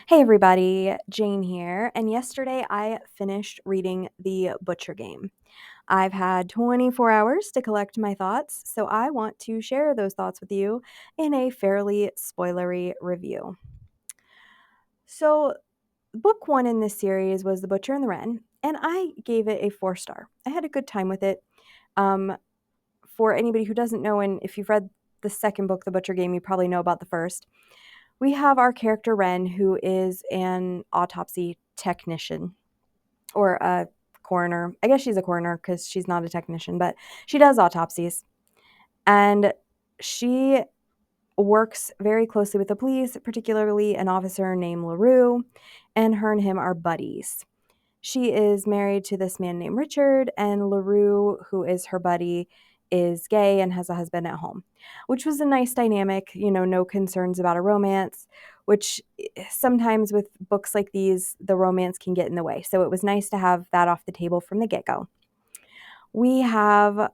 Hey everybody, Jane here, and yesterday I finished reading The Butcher Game. I've had 24 hours to collect my thoughts, so I want to share those thoughts with you in a fairly spoilery review. So, book one in this series was The Butcher and the Wren, and I gave it a 4 star. I had a good time with it. Um, for anybody who doesn't know, and if you've read the second book, The Butcher Game, you probably know about the first. We have our character Wren, who is an autopsy technician or a coroner. I guess she's a coroner because she's not a technician, but she does autopsies. And she works very closely with the police, particularly an officer named LaRue, and her and him are buddies. She is married to this man named Richard, and LaRue, who is her buddy, is gay and has a husband at home, which was a nice dynamic, no concerns about a romance, which sometimes with books like these, the romance can get in the way. So it was nice to have that off the table from the get-go. We have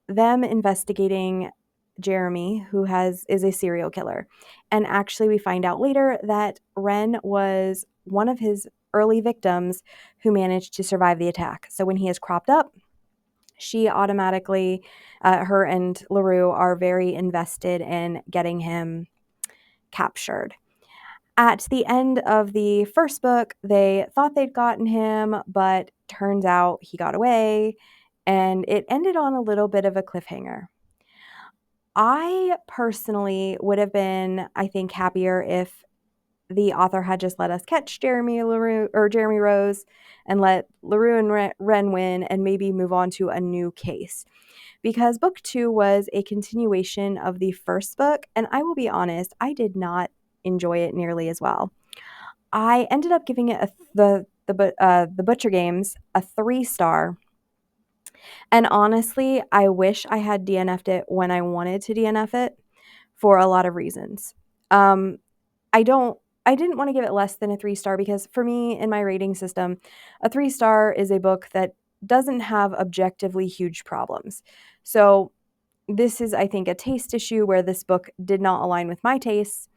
them investigating Jeremy, who is a serial killer. And actually, we find out later that Wren was one of his early victims who managed to survive the attack. So when he is cropped up, she automatically, her and LaRue are very invested in getting him captured. At the end of the first book, they thought they'd gotten him, but turns out he got away, and it ended on a little bit of a cliffhanger. I personally would have been, I think, happier if the author had just let us catch Jeremy LaRue or Jeremy Rose and let LaRue and Wren win and maybe move on to a new case. Because book two was a continuation of the first book, and I will be honest, I did not enjoy it nearly as well. I ended up giving it the Butcher Games a 3 star. And honestly, I wish I had DNF'd it when I wanted to DNF it for a lot of reasons. Um, I don't I didn't want to give it less than a 3 star because for me in my rating system, a 3 star is a book that doesn't have objectively huge problems. So this is, I think, a taste issue where this book did not align with my tastes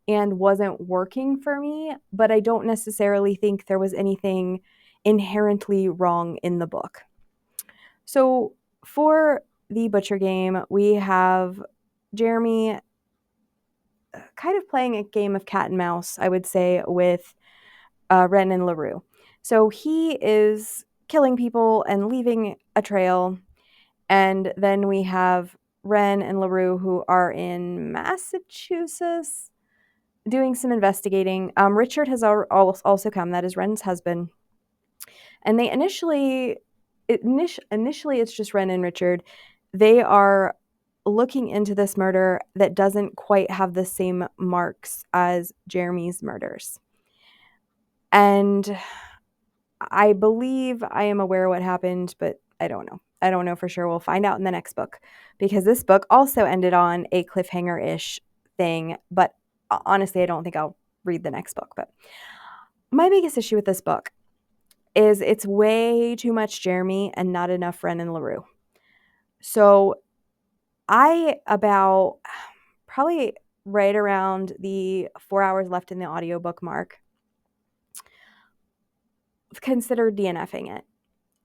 and wasn't working for me, but I don't necessarily think there was anything inherently wrong in the book. So for the Butcher Game, we have Jeremy kind of playing a game of cat and mouse, I would say, with Wren and LaRue. So he is killing people and leaving a trail. And then we have Wren and LaRue, who are in Massachusetts, doing some investigating. Richard has also come. That is Wren's husband. And they initially it's just Wren and Richard. They are looking into this murder that doesn't quite have the same marks as Jeremy's murders. And I believe I am aware what happened, but I don't know. I don't know for sure. We'll find out in the next book because this book also ended on a cliffhanger-ish thing, but honestly, I don't think I'll read the next book. But my biggest issue with this book is it's way too much Jeremy and not enough Wren and LaRue. So about probably right around the 4 hours left in the audiobook mark, considered DNFing it.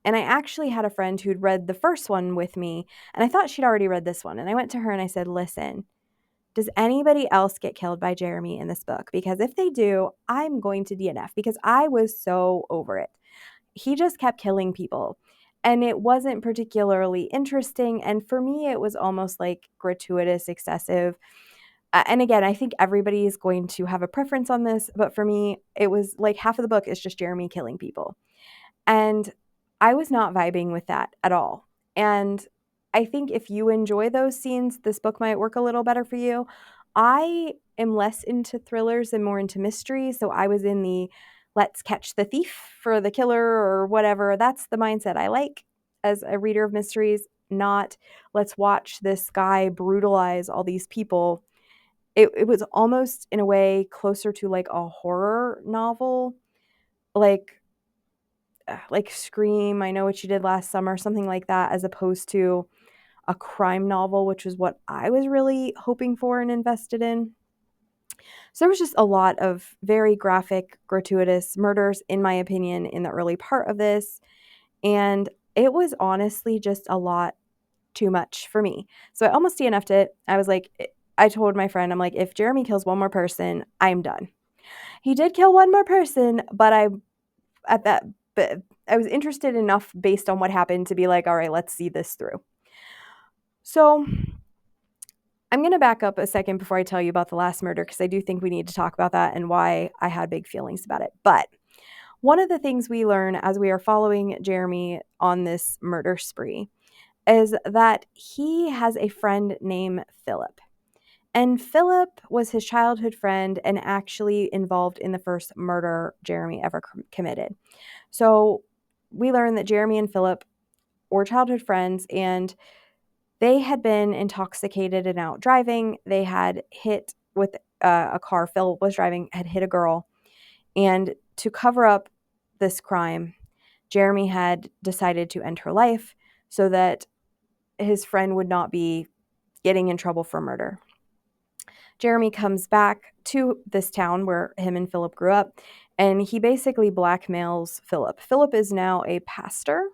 And I actually had a friend who'd read the first one with me, and I thought she'd already read this one. And I went to her and I said, listen, does anybody else get killed by Jeremy in this book? Because if they do, I'm going to DNF because I was so over it. He just kept killing people. And it wasn't particularly interesting. And for me, it was almost like gratuitous, excessive. And again, I think everybody is going to have a preference on this. But for me, it was like half of the book is just Jeremy killing people. And I was not vibing with that at all. And I think if you enjoy those scenes, this book might work a little better for you. I am less into thrillers and more into mysteries. So I was in the let's catch the thief for the killer or whatever. That's the mindset I like as a reader of mysteries, not let's watch this guy brutalize all these people. It was almost in a way closer to like a horror novel, like Scream, I Know What You Did Last Summer, something like that, as opposed to a crime novel, which is what I was really hoping for and invested in. So there was just a lot of very graphic, gratuitous murders, in my opinion, in the early part of this. And it was honestly just a lot too much for me. So I almost DNF'd it. I was like, I told my friend, I'm like, if Jeremy kills one more person, I'm done. He did kill one more person, but at that, but I was interested enough based on what happened to be like, all right, let's see this through. So I'm going to back up a second before I tell you about the last murder, because I do think we need to talk about that and why I had big feelings about it. But one of the things we learn as we are following Jeremy on this murder spree is that he has a friend named Philip. And Philip was his childhood friend and actually involved in the first murder Jeremy ever committed. So we learn that Jeremy and Philip were childhood friends, and they had been intoxicated and out driving. They had hit with a car Philip was driving, had hit a girl. And to cover up this crime, Jeremy had decided to end her life so that his friend would not be getting in trouble for murder. Jeremy comes back to this town where him and Philip grew up, and he basically blackmails Philip. Philip is now a pastor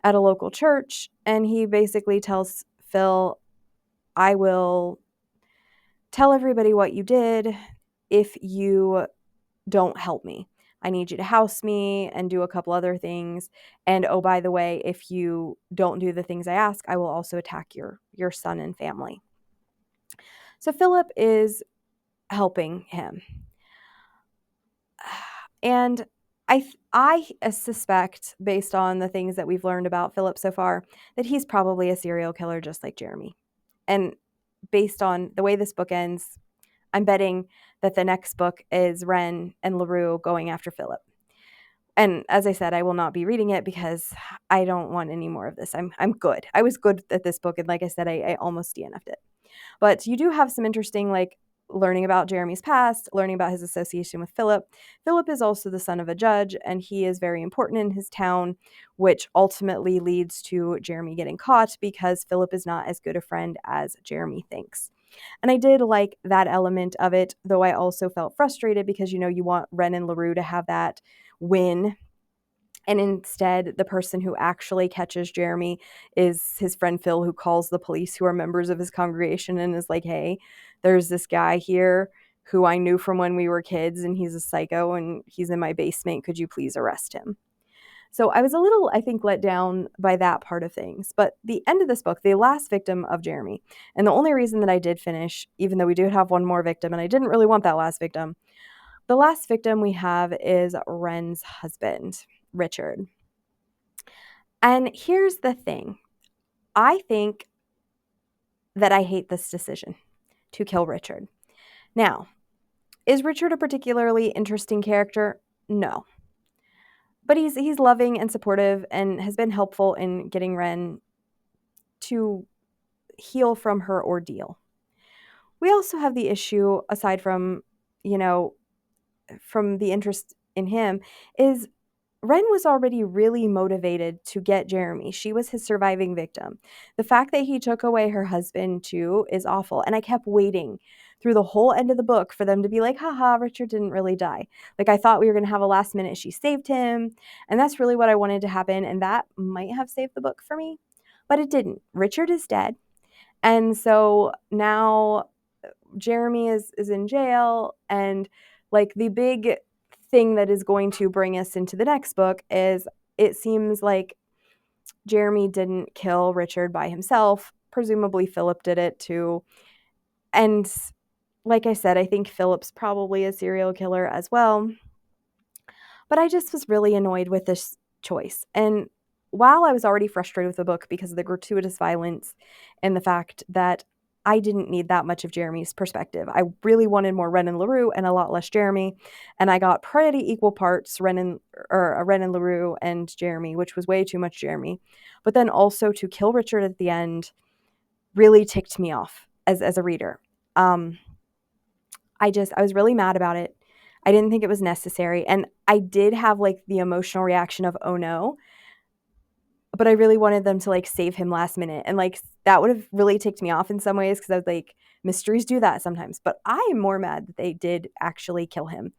at a local church, and he basically tells Phil, I will tell everybody what you did if you don't help me. I need you to house me and do a couple other things. And oh, by the way, if you don't do the things I ask, I will also attack your son and family. So Philip is helping him. And I suspect, based on the things that we've learned about Philip so far, that he's probably a serial killer just like Jeremy. And based on the way this book ends, I'm betting that the next book is Wren and LaRue going after Philip. And as I said, I will not be reading it because I don't want any more of this. I'm good. I was good at this book, and like I said, I almost DNF'd it. But you do have some interesting, like, learning about Jeremy's past, learning about his association with Philip. Philip is also the son of a judge, and he is very important in his town, which ultimately leads to Jeremy getting caught because Philip is not as good a friend as Jeremy thinks. And I did like that element of it, though I also felt frustrated because, you want Wren and LaRue to have that win. And instead, the person who actually catches Jeremy is his friend Phil, who calls the police, who are members of his congregation, and is like, hey, there's this guy here who I knew from when we were kids, and he's a psycho, and he's in my basement. Could you please arrest him? So I was a little, I think, let down by that part of things. But the end of this book, the last victim of Jeremy, and the only reason that I did finish, even though we do have one more victim, and I didn't really want that last victim, the last victim we have is Wren's husband, Richard. And here's the thing. I think that I hate this decision to kill Richard. Now, is Richard a particularly interesting character? No. But he's loving and supportive and has been helpful in getting Wren to heal from her ordeal. We also have the issue, aside from, you know, from the interest in him, is Wren was already really motivated to get Jeremy. She was his surviving victim. The fact that he took away her husband too is awful. And I kept waiting through the whole end of the book for them to be like, haha, Richard didn't really die. Like, I thought we were going to have a last minute, she saved him. And that's really what I wanted to happen. And that might have saved the book for me, but it didn't. Richard is dead. And so now Jeremy is in jail, and like the big thing that is going to bring us into the next book is it seems like Jeremy didn't kill Richard by himself. Presumably Philip did it too. And like I said, I think Philip's probably a serial killer as well. But I just was really annoyed with this choice. And while I was already frustrated with the book because of the gratuitous violence and the fact that I didn't need that much of Jeremy's perspective, I really wanted more Wren and LaRue and a lot less Jeremy. And I got pretty equal parts Wren and LaRue and Jeremy, which was way too much Jeremy. But then also to kill Richard at the end really ticked me off as a reader. I was really mad about it. I didn't think it was necessary. And I did have like the emotional reaction of, oh no. but I really wanted them to, like, save him last minute, and, like, that would have really ticked me off in some ways because I was like, mysteries do that sometimes, but I am more mad that they did actually kill him,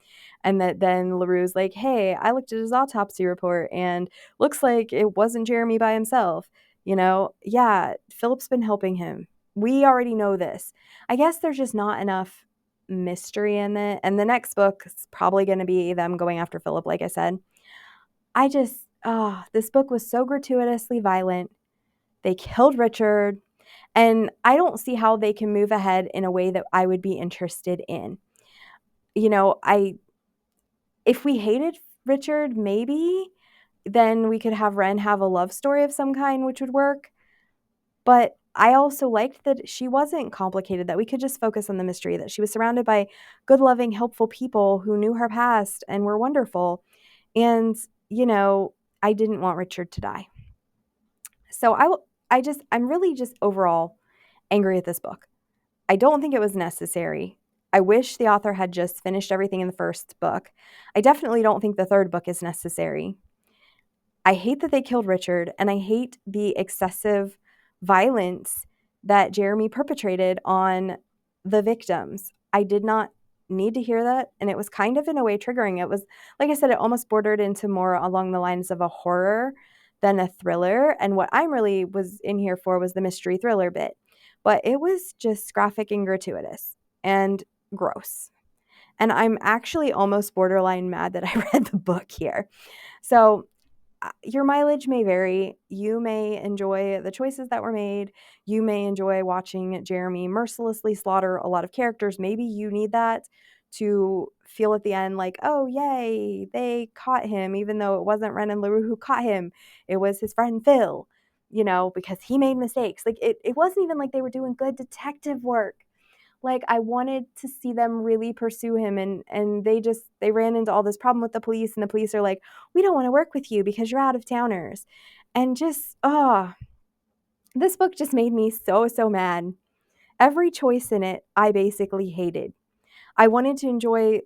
and that then LaRue's like, "Hey, I looked at his autopsy report, and looks like it wasn't Jeremy by himself." You know? Yeah, Philip's been helping him. We already know this. I guess there's just not enough mystery in it, and the next book is probably gonna be them going after Philip, like I said. I just this book was so gratuitously violent. They killed Richard, and I don't see how they can move ahead in a way that I would be interested in. You know, I if we hated Richard, maybe then we could have Wren have a love story of some kind, which would work. But I also liked that she wasn't complicated, that we could just focus on the mystery, that she was surrounded by good, loving, helpful people who knew her past and were wonderful. And, you know, I didn't want Richard to die. So I'm really just overall angry at this book. I don't think it was necessary. I wish the author had just finished everything in the first book. I definitely don't think the third book is necessary. I hate that they killed Richard, and I hate the excessive violence that Jeremy perpetrated on the victims. I did not need to hear that, and it was kind of in a way triggering. It was, like I said, it almost bordered into more along the lines of a horror than a thriller, and what I'm really was in here for was the mystery thriller bit. But it was just graphic and gratuitous and gross. And I'm actually almost borderline mad that I read the book here. So your mileage may vary. You may enjoy the choices that were made. You may enjoy watching Jeremy mercilessly slaughter a lot of characters. Maybe you need that to feel at the end like, oh, yay, they caught him, even though it wasn't Wren and LaRue who caught him. It was his friend Phil, you know, because he made mistakes. Like, it wasn't even like they were doing good detective work. Like, I wanted to see them really pursue him, and they ran into all this problem with the police, and the police are like, "We don't wanna work with you because you're out of towners." And just, this book just made me so, so mad. Every choice in it, I basically hated. I wanted to enjoy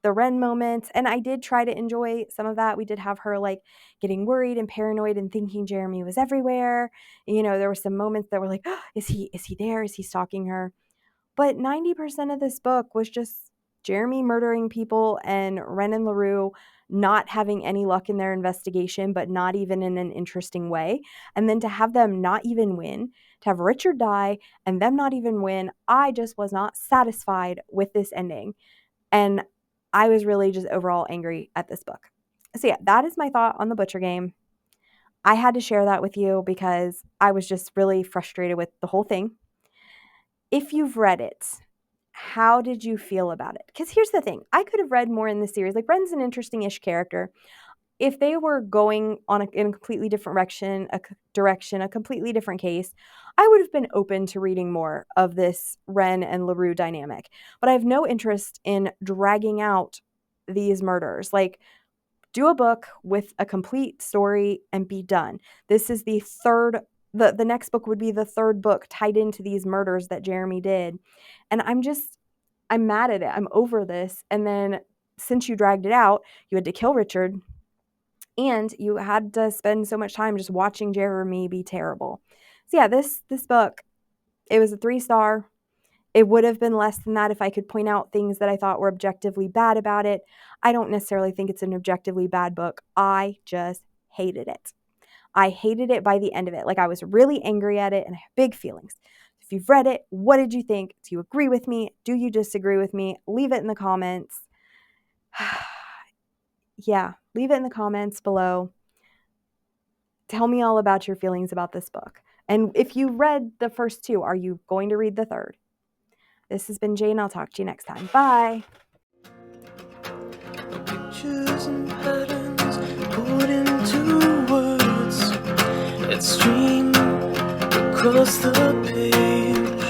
the Wren moments, and I did try to enjoy some of that. We did have her, like, getting worried and paranoid and thinking Jeremy was everywhere. You know, there were some moments that were like, "Oh, is he there? Is he stalking her?" But 90% of this book was just Jeremy murdering people and Wren and LaRue not having any luck in their investigation, but not even in an interesting way. And then to have them not even win, to have Richard die and them not even win, I just was not satisfied with this ending. And I was really just overall angry at this book. So yeah, that is my thought on the Butcher Game. I had to share that with you because I was just really frustrated with the whole thing. If you've read it, how did you feel about it? Because here's the thing. I could have read more in the series. Like, Wren's an interesting-ish character. If they were going on in a completely different direction, a completely different case, I would have been open to reading more of this Wren and LaRue dynamic. But I have no interest in dragging out these murders. Like, do a book with a complete story and be done. This is the next book would be the third book tied into these murders that Jeremy did. And I'm mad at it. I'm over this. And then since you dragged it out, you had to kill Richard and you had to spend so much time just watching Jeremy be terrible. So yeah, this book, it was a 3-star. It would have been less than that if I could point out things that I thought were objectively bad about it. I don't necessarily think it's an objectively bad book. I just hated it. I hated it by the end of it. Like, I was really angry at it and I have big feelings. If you've read it, what did you think? Do you agree with me? Do you disagree with me? Leave it in the comments. Yeah, leave it in the comments below. Tell me all about your feelings about this book. And if you read the first 2, are you going to read the third? This has been Jane. I'll talk to you next time. Bye. Pictures and patterns put into words that stream across the page.